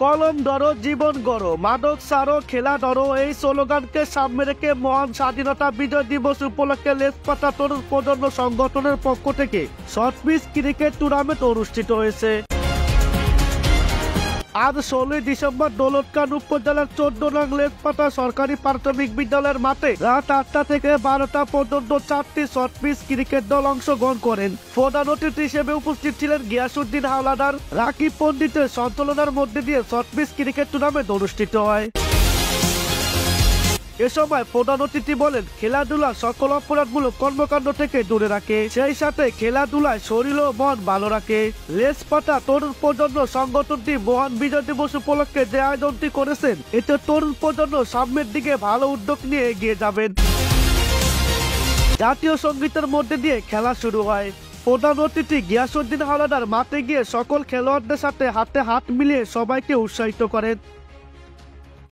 কলম ধরো জীবন গড়ো, মাদক ছাড়ো খেলা ধরো, এই স্লোগানকে সামনে রেখে মহান স্বাধীনতা বিজয় দিবস উপলক্ষে লেসপাতা তরুণ প্রজন্ম সংগঠনের পক্ষ থেকে শর্ট পিচ ক্রিকেট টুর্নামেন্ট অনুষ্ঠিত হয়েছে। আজ 16 ডিসেম্বর দৌলতখান উপজেলার 14 নং লেসপাতা সরকারি প্রাথমিক বিদ্যালয়ের মাঠে রাত 8টা থেকে 12টা পর্যন্ত 4টি শর্ট পিচ ক্রিকেট দল অংশগ্রহণ করেন। প্রধান অতিথি হিসেবে উপস্থিত ছিলেন গিয়াসউদ্দিন হাওলাদার, রাকিব পণ্ডিতের সঞ্চালনার মধ্যে দিয়ে শর্ট পিচ ক্রিকেট টুর্নামেন্ট অনুষ্ঠিত হয়। এ সময় প্রধান অতিথি বলেন, খেলাধুলা সকল অপরাধমূলক কর্মকাণ্ড থেকে দূরে রাখে, সেই সাথে খেলাধুলায় শরীর ও মন ভালো রাখে। লেসপাতা তরুণ প্রজন্ম সংগঠনটি মহান বিজয় দিবস উপলক্ষে যে আয়োজনটি করেছেন, এতে তরুণ প্রজন্ম সামনের দিকে ভালো উদ্যোগ নিয়ে এগিয়ে যাবেন। জাতীয় সঙ্গীতের মধ্যে দিয়ে খেলা শুরু হয়। প্রধান অতিথি গিয়াসউদ্দিন হাওলাদার মাঠে গিয়ে সকল খেলোয়াড়দের সাথে হাতে হাত মিলিয়ে সবাইকে উৎসাহিত করেন।